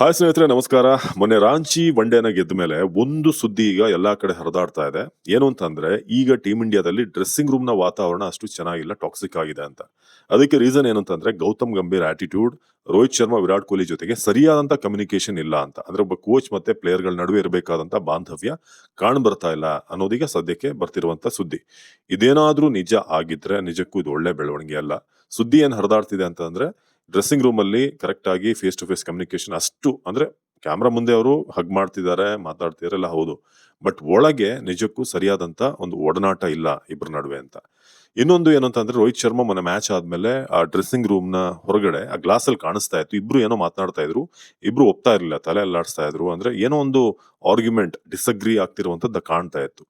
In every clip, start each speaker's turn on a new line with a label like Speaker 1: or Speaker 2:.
Speaker 1: Hi ಸ್ನೇಹಿತರೆ, ನಮಸ್ಕಾರ. ಮೊನ್ನೆ ರಾಂಚಿ ಒನ್ ಗೆದ್ದ ಮೇಲೆ ಒಂದು ಸುದ್ದಿ ಈಗ ಎಲ್ಲಾ ಕಡೆ ಹರಿದಾಡ್ತಾ ಇದೆ. ಏನು ಅಂತಂದ್ರೆ, ಈಗ ಟೀಮ್ ಇಂಡಿಯಾದಲ್ಲಿ ಡ್ರೆಸ್ಸಿಂಗ್ ರೂಮ್ ನ ವಾತಾವರಣ ಅಷ್ಟು ಚೆನ್ನಾಗಿಲ್ಲ, ಟಾಕ್ಸಿಕ್ ಆಗಿದೆ ಅಂತ. ಅದಕ್ಕೆ ರೀಸನ್ ಏನು ಅಂತಂದ್ರೆ, ಗೌತಮ್ ಗಂಭೀರ್ ಆಟಿಟ್ಯೂಡ್, ರೋಹಿತ್ ಶರ್ಮಾ, ವಿರಾಟ್ ಕೊಹ್ಲಿ ಜೊತೆಗೆ ಸರಿಯಾದಂತ ಕಮ್ಯುನಿಕೇಶನ್ ಇಲ್ಲ ಅಂತ. ಅಂದ್ರೆ ಒಬ್ಬ ಕೋಚ್ ಮತ್ತೆ ಪ್ಲೇಯರ್ ಗಳ ನಡುವೆ ಇರಬೇಕಾದಂತ ಬಾಂಧವ್ಯ ಕಾಣ್ ಬರ್ತಾ ಇಲ್ಲ ಅನ್ನೋದೀಗ ಸದ್ಯಕ್ಕೆ ಬರ್ತಿರುವಂತ ಸುದ್ದಿ. ಇದೇನಾದ್ರೂ ನಿಜ ಆಗಿದ್ರೆ ನಿಜಕ್ಕೂ ಇದು ಒಳ್ಳೆ ಬೆಳವಣಿಗೆ ಅಲ್ಲ. ಸುದ್ದಿ ಏನ್ ಹರಿದಾಡ್ತಿದೆ ಅಂತಂದ್ರೆ, ಡ್ರೆಸ್ಸಿಂಗ್ ರೂಮ್ ಅಲ್ಲಿ ಕರೆಕ್ಟ್ ಆಗಿ ಫೇಸ್ ಟು ಫೇಸ್ ಕಮ್ಯುನಿಕೇಶನ್ ಅಷ್ಟು ಅಂದ್ರೆ ಕ್ಯಾಮ್ರಾ ಮುಂದೆ ಅವರು ಹಗ್ ಮಾಡ್ತಿದ್ದಾರೆ, ಮಾತಾಡ್ತಿದಾರೆ ಎಲ್ಲ ಹೌದು. ಬಟ್ ಒಳಗೆ ನಿಜಕ್ಕೂ ಸರಿಯಾದಂತ ಒಂದು ಒಡನಾಟ ಇಲ್ಲ ಇಬ್ಬರ ನಡುವೆ ಅಂತ. ಇನ್ನೊಂದು ಏನಂತಂದ್ರೆ, ರೋಹಿತ್ ಶರ್ಮಾ ಮೊನ್ನೆ ಮ್ಯಾಚ್ ಆದ್ಮೇಲೆ ಆ ಡ್ರೆಸ್ಸಿಂಗ್ ರೂಮ್ ನ ಹೊರಗಡೆ ಆ ಗ್ಲಾಸ್ ಅಲ್ಲಿ ಕಾಣಿಸ್ತಾ ಇತ್ತು, ಇಬ್ರು ಏನೋ ಮಾತನಾಡ್ತಾ ಇದ್ರು, ಇಬ್ರು ಒಪ್ತಾ ಇರ್ಲಿಲ್ಲ, ತಲೆ ಅಲ್ಲಾಡಿಸ್ತಾ ಇದ್ರು. ಅಂದ್ರೆ ಏನೋ ಒಂದು ಆರ್ಗ್ಯುಮೆಂಟ್, ಡಿಸಗ್ರಿ ಆಗ್ತಿರುವಂತದ್ದು ಕಾಣ್ತಾ ಇತ್ತು.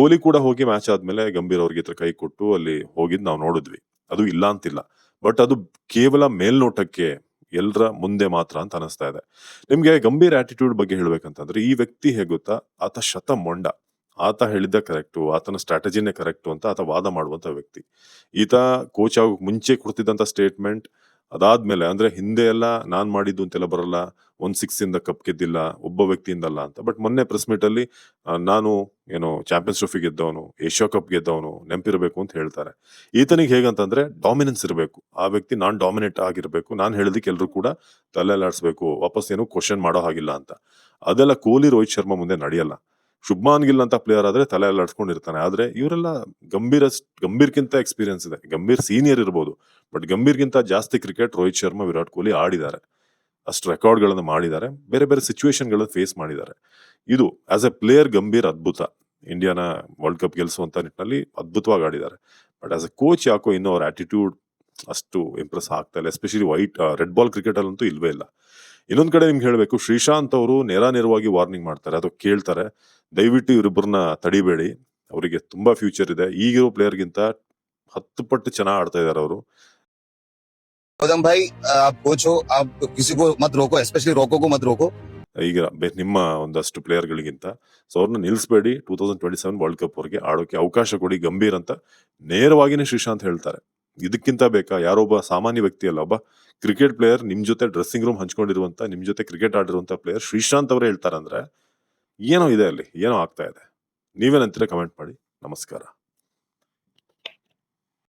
Speaker 1: ಕೊಹ್ಲಿ ಕೂಡ ಹೋಗಿ ಮ್ಯಾಚ್ ಆದ್ಮೇಲೆ ಗಂಭೀರ್ ಅವ್ರಿಗೆ ಹತ್ರ ಕೈ ಕೊಟ್ಟು ಅಲ್ಲಿ ಹೋಗಿದ್ ನಾವು ನೋಡಿದ್ವಿ. ಅದು ಇಲ್ಲ ಅಂತಿಲ್ಲ. ಬಟ್ ಅದು ಕೇವಲ ಮೇಲ್ನೋಟಕ್ಕೆ ಎಲ್ರ ಮುಂದೆ ಮಾತ್ರ ಅಂತ ಅನಿಸ್ತಾ ಇದೆ. ನಿಮ್ಗೆ ಗಂಭೀರ್ ಆಟಿಟ್ಯೂಡ್ ಬಗ್ಗೆ ಹೇಳ್ಬೇಕಂತಂದ್ರೆ, ಈ ವ್ಯಕ್ತಿ ಹೇಗ್ ಗೊತ್ತಾ, ಆತ ಶತ ಮೊಂಡ. ಆತ ಹೇಳಿದ್ದ ಕರೆಕ್ಟು, ಆತನ ಸ್ಟ್ರಾಟಜಿನೇ ಕರೆಕ್ಟು ಅಂತ ಆತ ವಾದ ಮಾಡುವಂತ ವ್ಯಕ್ತಿ. ಈತ ಕೋಚ್ ಆಗೋಕ್ ಮುಂಚೆ ಕೊಡ್ತಿದ್ದಂತ ಸ್ಟೇಟ್ಮೆಂಟ್, ಅದಾದ್ಮೇಲೆ ಅಂದ್ರೆ ಹಿಂದೆ ಎಲ್ಲ ನಾನ್ ಮಾಡಿದ್ದು ಅಂತೆಲ್ಲ ಬರಲ್ಲ, 1-6 ಇಂದ ಕಪ್ ಗೆದ್ದಿಲ್ಲ, ಒಬ್ಬ ವ್ಯಕ್ತಿಯಿಂದಲ್ಲ ಅಂತ. ಬಟ್ ಮೊನ್ನೆ ಪ್ರೆಸ್ ಮೀಟ್ ಅಲ್ಲಿ ನಾನು ಏನು ಚಾಂಪಿಯನ್ಸ್ ಟ್ರೋಫಿ ಗೆದ್ದವನು, ಏಷ್ಯಾ ಕಪ್ ಗೆದ್ದವನು, ನೆನಪಿರಬೇಕು ಅಂತ ಹೇಳ್ತಾರೆ. ಈತನಿಗೆ ಹೇಗಂತಂದ್ರೆ ಡಾಮಿನೆನ್ಸ್ ಇರಬೇಕು. ಆ ವ್ಯಕ್ತಿ ನಾನ್ ಡಾಮಿನೇಟ್ ಆಗಿರ್ಬೇಕು, ನಾನ್ ಹೇಳಿದಕ್ಕೆ ಎಲ್ರು ಕೂಡ ತಲೆ ಅಲ್ಲಾಡಿಸ್ಬೇಕು, ವಾಪಸ್ ಏನು ಕ್ವಶನ್ ಮಾಡೋ ಹಾಗಿಲ್ಲ ಅಂತ. ಅದೆಲ್ಲ ಕೊಹ್ಲಿ, ರೋಹಿತ್ ಶರ್ಮಾ ಮುಂದೆ ನಡೆಯಲ್ಲ. ಶುಭ್ಮಾನ್ ಗಿಲ್ ಅಂತ ಪ್ಲೇಯರ್ ಆದ್ರೆ ತಲೆ ಅಲ್ಲಾಡ್ಸ್ಕೊಂಡಿರ್ತಾನೆ. ಆದ್ರೆ ಇವರೆಲ್ಲ ಗಂಭೀರ್ಗಿಂತ ಎಕ್ಸ್ಪೀರಿಯನ್ಸ್ ಇದೆ. ಗಂಭೀರ್ ಸೀನಿಯರ್ ಇರ್ಬೋದು, ಬಟ್ ಗಂಭೀರ್ಗಿಂತ ಜಾಸ್ತಿ ಕ್ರಿಕೆಟ್ ರೋಹಿತ್ ಶರ್ಮಾ, ವಿರಾಟ್ ಕೊಹ್ಲಿ ಆಡಿದ್ದಾರೆ. ಅಷ್ಟು ರೆಕಾರ್ಡ್ ಗಳನ್ನ ಮಾಡಿದ್ದಾರೆ, ಬೇರೆ ಬೇರೆ ಸಿಚುವೇಶನ್ ಗಳನ್ನ ಫೇಸ್ ಮಾಡಿದ್ದಾರೆ. ಇದು ಆಸ್ ಎ ಪ್ಲೇಯರ್ ಗಂಭೀರ್ ಅದ್ಭುತ. ಇಂಡಿಯಾನ ವರ್ಲ್ಡ್ ಕಪ್ ಗೆಲ್ಲಿಸುವಂತ ನಿಟ್ಟಿನಲ್ಲಿ ಅದ್ಭುತವಾಗಿ ಆಡಿದ್ದಾರೆ. ಬಟ್ ಆಸ್ ಎ ಕೋಚ್ ಯಾಕೋ ಇನ್ನೂ ಅವ್ರ ಆಟಿಟ್ಯೂಡ್ ಅಷ್ಟು ಇಂಪ್ರೆಸ್ ಆಗ್ತಾ ಇಲ್ಲ. ಎಸ್ಪೆಷಲಿ ರೆಡ್ ಬಾಲ್ ಕ್ರಿಕೆಟ್ ಅಲ್ಲಂತೂ ಇಲ್ವೇ ಇಲ್ಲ. ಇನ್ನೊಂದ್ ಕಡೆ ನಿಮ್ಗೆ ಹೇಳ್ಬೇಕು, ಶ್ರೀಶಾಂತ್ ಅವರು ನೇರವಾಗಿ ವಾರ್ನಿಂಗ್ ಮಾಡ್ತಾರೆ, ಅದು ಕೇಳ್ತಾರೆ, ದಯವಿಟ್ಟು ಇವರಿಬ್ಬರನ್ನ ತಡಿಬೇಡಿ, ಅವರಿಗೆ ತುಂಬಾ ಫ್ಯೂಚರ್ ಇದೆ, ಈಗಿರೋ ಪ್ಲೇಯರ್ ಗಿಂತ 10 ಪಟ್ಟು ಚೆನ್ನಾಗಿ ಆಡ್ತಾ ಇದಾರೆ ಅವರು.
Speaker 2: गौतम भाई, आप कोच हो, आप किसी को मत रोको, स्पेशली रोको को मत रोको.
Speaker 1: ಈಗ ನಿಮ್ಮ ಒಂದಷ್ಟು ಪ್ಲೇಯರ್ ಗಳಿಗಿಂತ ಸೊ ಅವ್ರನ್ನ ನಿಲ್ಸ್ಬೇಡಿ, 2027 ವರ್ಲ್ಡ್ ಕಪ್ ವರೆಗೆ ಆಡೋಕೆ ಅವಕಾಶ ಕೊಡಿ ಗಂಭೀರ್ ಅಂತ ನೇರವಾಗಿನೇ ಶ್ರೀಶಾಂತ್ ಹೇಳ್ತಾರೆ. ಇದಕ್ಕಿಂತ ಬೇಕಾ? ಯಾರೊಬ್ಬ ಸಾಮಾನ್ಯ ವ್ಯಕ್ತಿ ಅಲ್ಲ, ಒಬ್ಬ ಕ್ರಿಕೆಟ್ ಪ್ಲೇಯರ್ ನಿಮ್ ಜೊತೆ ಡ್ರೆಸ್ಸಿಂಗ್ ರೂಮ್ ಹಂಚ್ಕೊಂಡಿರುವಂತ, ನಿಮ್ ಜೊತೆ ಕ್ರಿಕೆಟ್ ಆಡಿರುವಂತ ಪ್ಲೇಯರ್ ಶ್ರೀಶಾಂತ್ ಅವರೇ ಹೇಳ್ತಾರಂದ್ರೆ ಏನೋ ಇದೆ ಅಲ್ಲಿ, ಏನೋ ಆಗ್ತಾ ಇದೆ. ನೀವೇನಂತೀರಾ? ಕಮೆಂಟ್ ಮಾಡಿ. ನಮಸ್ಕಾರ.